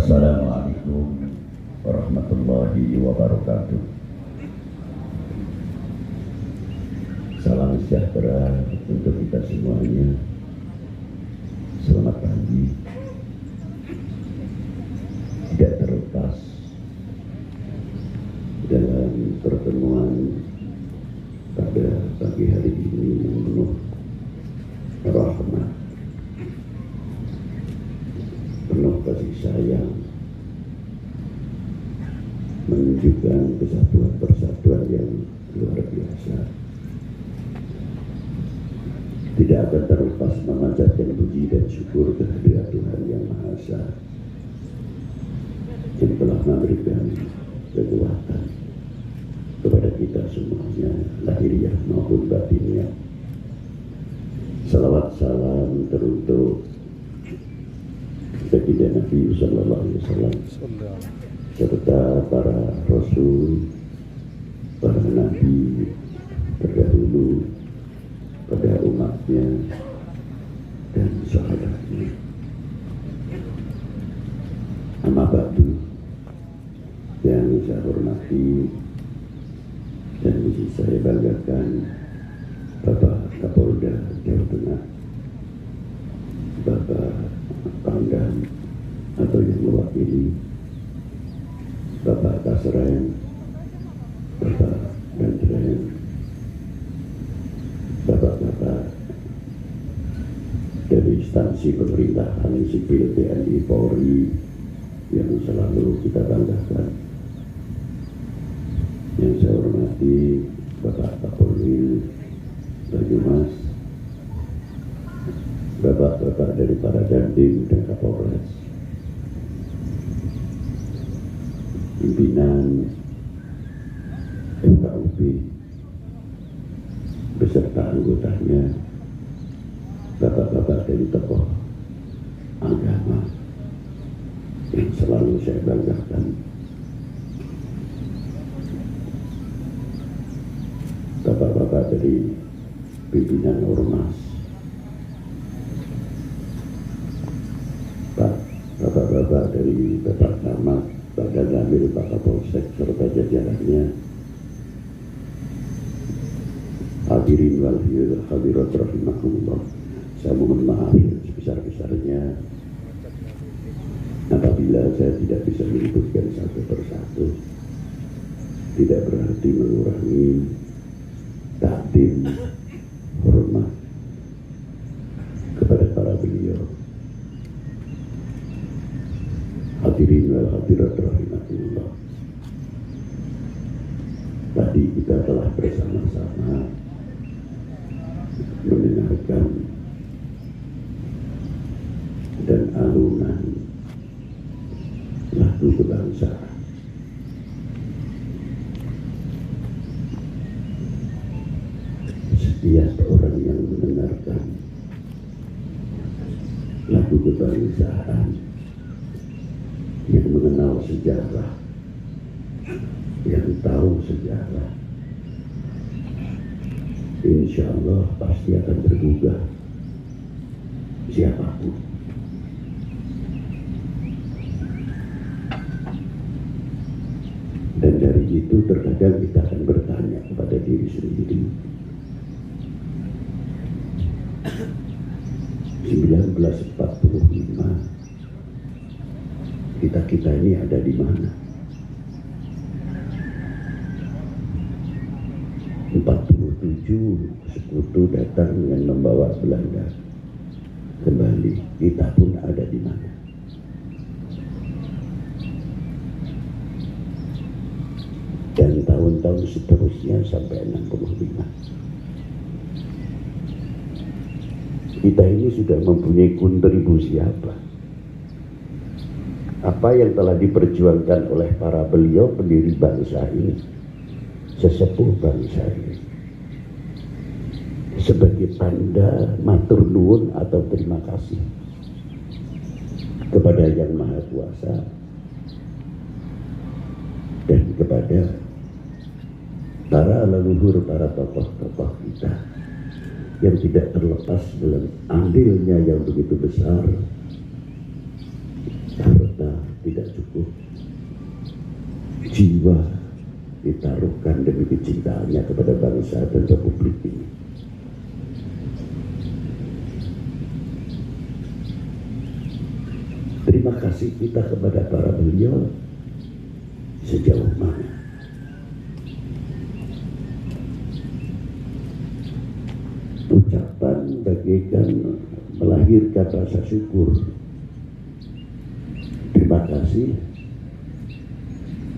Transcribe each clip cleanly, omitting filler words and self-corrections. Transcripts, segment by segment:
Assalamualaikum warahmatullahi wabarakatuh. Salam sejahtera untuk kita semuanya. Selamat pagi. Tidak terlepas dalam pertemuan pada pagi hari ini yang penuh rahmat, penuh kasih sayang, menunjukkan kesatuan persatuan yang luar biasa. Tidak akan terlepas memanjatkan puji dan syukur kehadirat Tuhan Yang Maha Esa yang telah memberikan kekuatan kepada kita semuanya, lahiriah maupun batinnya. Salawat salam teruntuk baginda Nabi Sallallahu Alaihi Wasallam serta para rasul, para nabi terdahulu pada umatnya dan sahabatnya. Amma ba'du, yang saya hormati dan mesti saya banggakan Bapak Kapolda Jawa Tengah, Bapak Pangdam atau yang mewakili, Bapak Kasrem, Bapak Danrem, Bapak-bapak dari instansi pemerintahan sipil TNI Polri yang selalu kita banggakan. Yang saya hormati Bapak Kapolri Banyumas, Bapak-bapak dari para Dandim dan Kapolres, pimpinan FKUP beserta anggotanya, bapak-bapak dari tokoh agama yang selalu saya banggakan, bapak-bapak dari pimpinan ormas, bapak-bapak dari Bapak Camat, Pak Danramil, Pak Kapolsek serta jajarannya, hadirin wal hadirat rahimakumullah. Saya mohon maaf sebesar-besarnya apabila saya tidak bisa menyebutkan satu persatu. Tidak berarti mengurangi takdim hormat kepada para beliau. Hadirin wal hadirat rahimakumullah. Tadi kita telah bersama-sama mendengarkan dan alunan lagu kebangsaan. Setiap orang yang mendengarkan lagu kebangsaan, yang mengenal sejarah, yang tahu sejarah, insya Allah pasti akan tergugah siapapun. Dan dari itu terkadang kita akan bertanya kepada diri sendiri, 1945 kita ini ada di mana? 47 sekutu datang dengan membawa Belanda kembali, kita pun ada di mana? Dan tahun-tahun seterusnya sampai 65. Kita ini sudah mempunyai kontribusi apa? Apa yang telah diperjuangkan oleh para beliau pendiri bangsa ini, sesepuh bangsa ini, sebagai tanda matur nuwun atau terima kasih kepada Yang Maha Kuasa dan kepada para leluhur, para tokoh-tokoh kita yang tidak terlepas dalam andilnya yang begitu besar harta tidak cukup. Jiwa ditaruhkan demi kecintaannya kepada bangsa dan republik ini. Terima kasih kita kepada para beliau sejauh mana. Ucapan bagaikan melahirkan rasa syukur. Terima kasih.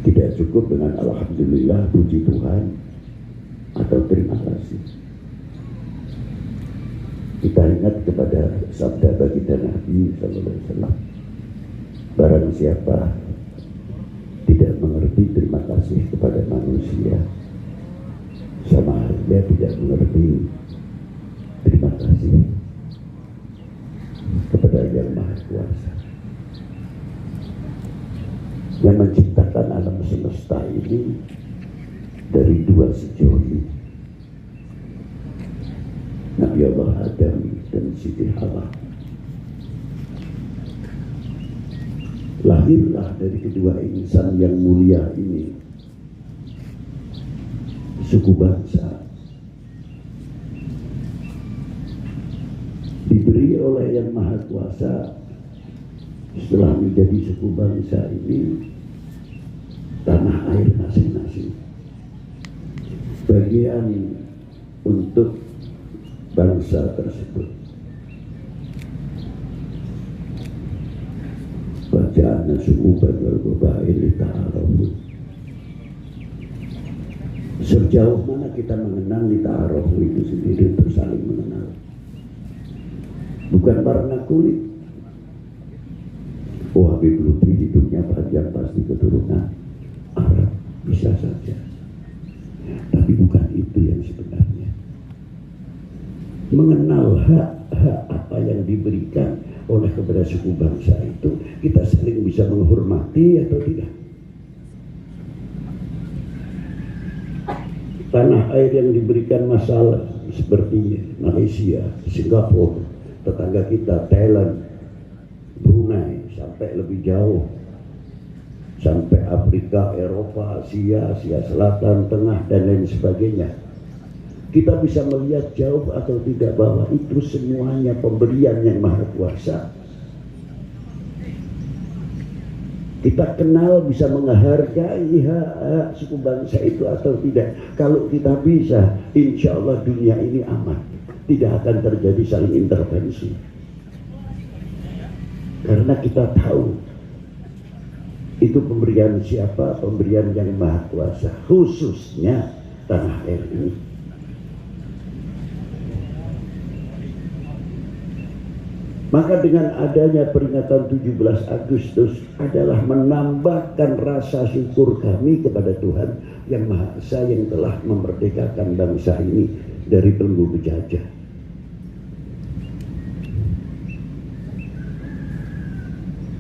Tidak cukup dengan alhamdulillah, puji Tuhan, atau terima kasih. Kita ingat kepada sabda baginda Nabi SAW. Barang siapa tidak mengerti terima kasih kepada manusia, sama halnya tidak mengerti terima kasih kepada Yang Maha Kuasa, yang menciptakan alam semesta ini dari dua sejoli, Nabi Allah Adam dan Siti Hawa. Lahirlah dari kedua insan yang mulia ini suku bangsa, diberi oleh Yang Maha Kuasa. Setelah menjadi suku bangsa ini tanah air masing-masing, bagian untuk bangsa tersebut. Bacaan suku bagal babail ta'arufu. Sejauh mana kita mengenal ta'arufu itu sendiri untuk saling mengenal, bukan warna kulit. Oh, Habib Lutfi hidupnya panjang pasti keturunan Arab, bisa saja, tapi bukan itu yang sebenarnya. Mengenal hak-hak apa yang diberikan oleh kepada suku bangsa itu, kita saling bisa menghormati atau tidak. Tanah air yang diberikan masalah seperti Malaysia, Singapura, tetangga kita Thailand, Brunei, sampai lebih jauh, sampai Afrika, Eropa, Asia, Asia Selatan, Tengah, dan lain sebagainya. Kita bisa melihat jauh atau tidak bahwa itu semuanya pemberian Yang Maha Kuasa. Kita kenal, bisa menghargai hak suku bangsa itu atau tidak. Kalau kita bisa, insya Allah dunia ini aman, tidak akan terjadi saling intervensi. Karena kita tahu itu pemberian siapa? Pemberian Yang Maha Kuasa, khususnya tanah air ini. Maka dengan adanya peringatan 17 Agustus adalah menambahkan rasa syukur kami kepada Tuhan Yang Maha Esa yang telah memerdekakan bangsa ini dari belenggu penjajah.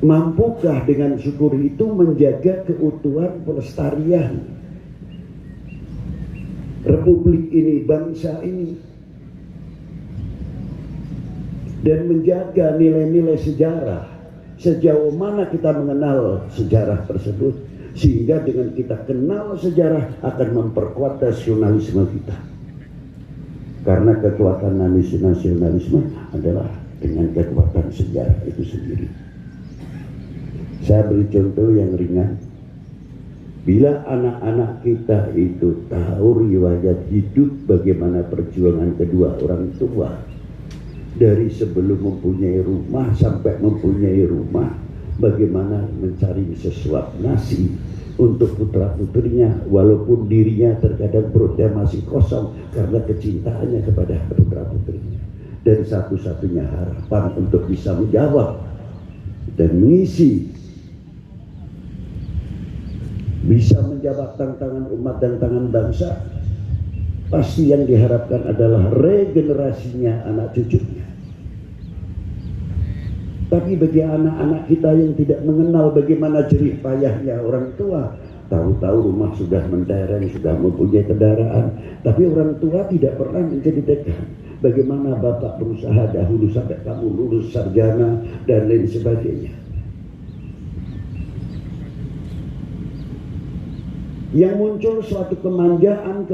Mampukah dengan syukur itu menjaga keutuhan pelestarian Republik ini, bangsa ini, dan menjaga nilai-nilai sejarah? Sejauh mana kita mengenal sejarah tersebut, sehingga dengan kita kenal sejarah akan memperkuat nasionalisme kita. Karena kekuatan nasionalisme adalah dengan kekuatan sejarah itu sendiri. Saya beri contoh yang ringan. Bila anak-anak kita itu tahu riwayat hidup bagaimana perjuangan kedua orang tua, dari sebelum mempunyai rumah sampai mempunyai rumah, bagaimana mencari sesuap nasi untuk putra-putrinya, walaupun dirinya terkadang perutnya masih kosong karena kecintaannya kepada putra-putrinya. Dan satu-satunya harapan untuk bisa menjawab dan mengisi, bisa menjawab tantangan umat dan tantangan bangsa, pasti yang diharapkan adalah regenerasinya anak cucunya. Tapi bagi anak-anak kita yang tidak mengenal bagaimana jerih payahnya orang tua, tahu-tahu rumah sudah mentereng, sudah mempunyai kendaraan, tapi orang tua tidak pernah menjadi dekan. Bagaimana bapak berusaha dahulu sampai kamu lulus sarjana dan lain sebagainya. yang muncul suatu kemanjaan.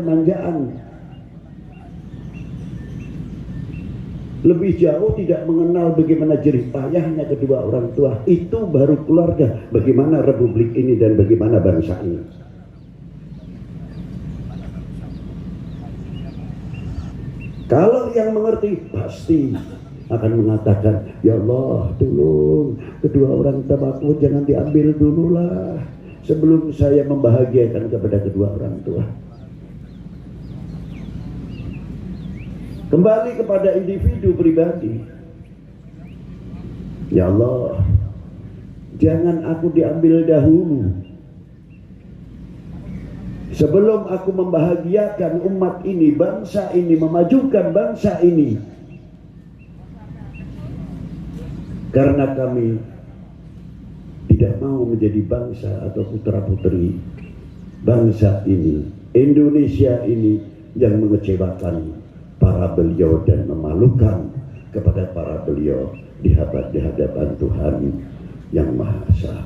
Lebih jauh tidak mengenal bagaimana jerih payahnya kedua orang tua. Itu baru keluarga. Bagaimana republik ini dan bagaimana bangsa ini. Kalau yang mengerti pasti akan mengatakan, ya Allah tolong kedua orang tuaku jangan diambil dululah sebelum saya membahagiakan kepada kedua orang tua. Kembali kepada individu pribadi. Ya Allah, jangan aku diambil dahulu sebelum aku membahagiakan umat ini, bangsa ini, memajukan bangsa ini. Karena kami tidak mau menjadi bangsa atau putra-putri bangsa ini, Indonesia ini yang mengecewakan para beliau dan memalukan kepada para beliau di hadapan Tuhan yang Maha Esa,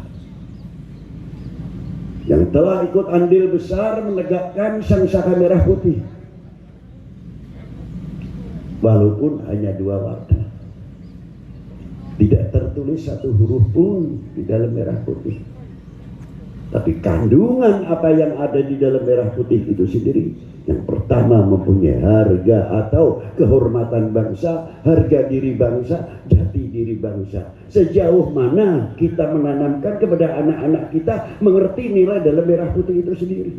yang telah ikut andil besar menegakkan Sang Saka Merah Putih, walaupun hanya 2 warna, tidak tertulis satu huruf pun di dalam merah putih, tapi kandungan apa yang ada di dalam merah putih itu sendiri. Yang pertama mempunyai harga atau kehormatan bangsa, harga diri bangsa, jati diri bangsa. Sejauh mana kita menanamkan kepada anak-anak kita mengerti nilai dalam merah putih itu sendiri.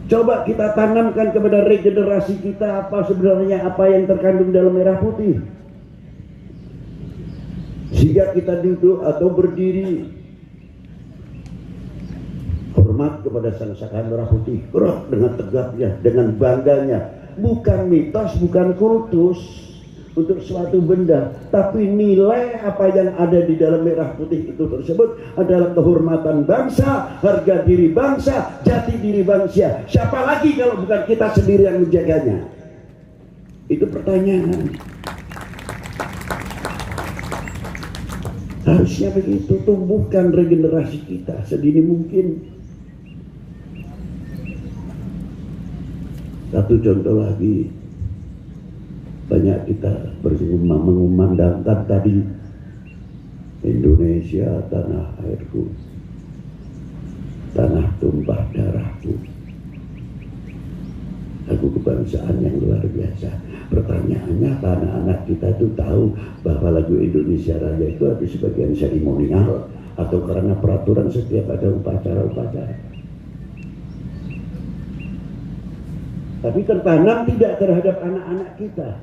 Coba kita tanamkan kepada regenerasi kita apa sebenarnya apa yang terkandung dalam merah putih. Sehingga kita duduk atau berdiri hormat kepada Sang Saka Merah Putih, gerak dengan tegapnya, dengan bangganya, bukan mitos, bukan kultus untuk suatu benda, tapi nilai apa yang ada di dalam merah putih itu tersebut adalah kehormatan bangsa, harga diri bangsa, jati diri bangsa. Siapa lagi kalau bukan kita sendiri yang menjaganya? Itu pertanyaan. Harusnya begitu, tumbuhkan regenerasi kita sedini mungkin. Satu contoh lagi, banyak kita mengumandangkan tadi Indonesia tanah airku, tanah tumpah darahku, lagu kebangsaan yang luar biasa. Pertanyaannya, anak-anak kita itu tahu bahwa lagu Indonesia Raya itu ada sebagian seremonial atau karena peraturan setiap ada upacara-upacara. Tapi tertanam tidak terhadap anak-anak kita.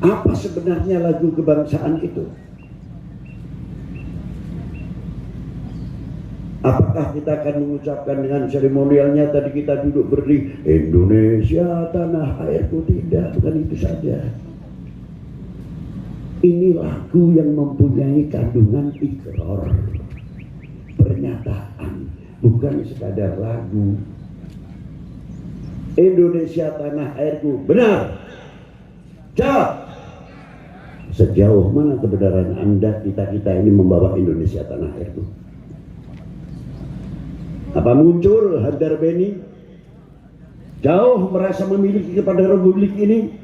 Apa sebenarnya lagu kebangsaan itu? Apakah kita akan mengucapkan dengan seremonialnya tadi kita duduk berdiri Indonesia tanah airku? Tidak, bukan itu saja. Ini lagu yang mempunyai kandungan ikrar, pernyataan, bukan sekadar lagu. Indonesia tanah airku, benar. Jawab. Sejauh mana kebenaran Anda, kita ini membawa Indonesia tanah airku? Apa muncul Handar Beni jauh merasa memiliki kepada republik ini?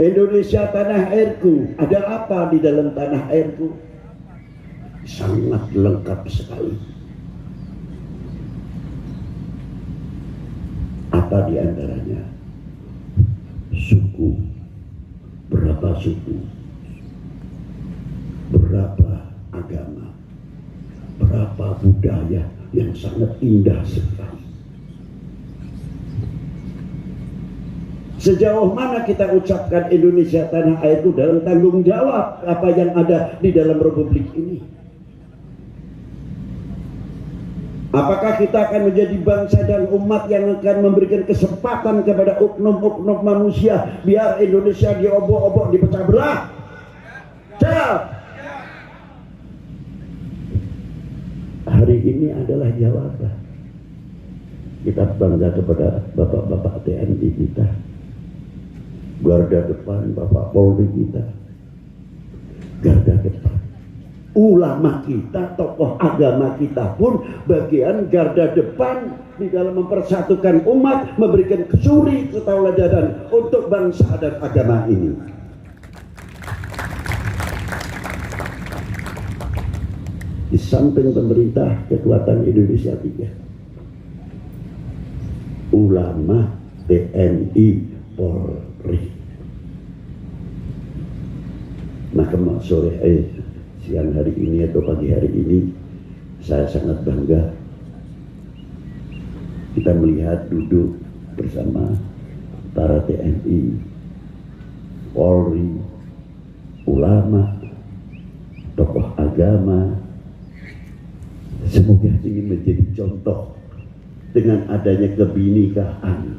Indonesia tanah airku, ada apa di dalam tanah airku? Sangat lengkap sekali. Apa di antaranya? Suku, berapa suku? Berapa agama, berapa budaya yang sangat indah sekali. Sejauh mana kita ucapkan Indonesia tanah air itu dalam tanggung jawab apa yang ada di dalam republik ini? Apakah kita akan menjadi bangsa dan umat yang akan memberikan kesempatan kepada oknum-oknum manusia biar Indonesia diobok-obok, dipecah belah? Jawab. Hari ini adalah jawaban. Kita bangga kepada bapak-bapak TNI kita, garda depan Bapak Polri kita, garda depan ulama kita, tokoh agama kita pun bagian garda depan di dalam mempersatukan umat, memberikan suri ketauladanan untuk bangsa dan agama ini. Di samping pemerintah, kekuatan Indonesia 3, ulama, TNI, Polri. Maka siang hari ini atau pagi hari ini saya sangat bangga kita melihat duduk bersama para TNI, Polri, ulama, tokoh agama. Semoga ini menjadi contoh dengan adanya kebinekaan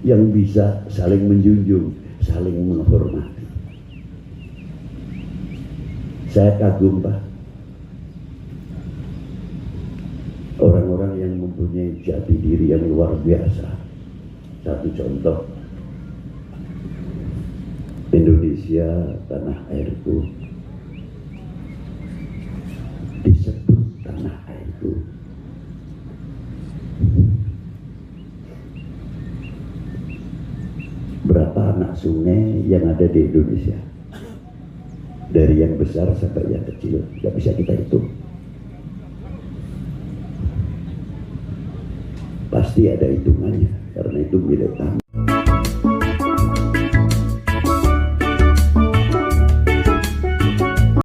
yang bisa saling menjunjung, saling menghormati. Saya kagum, Pak, orang-orang yang mempunyai jati diri yang luar biasa. Satu contoh, Indonesia tanah airku, disebut tanah airku. Berapa anak sungai yang ada di Indonesia? Dari yang besar sampai yang kecil, nggak bisa kita hitung. Pasti ada hitungannya, karena itu milik kami.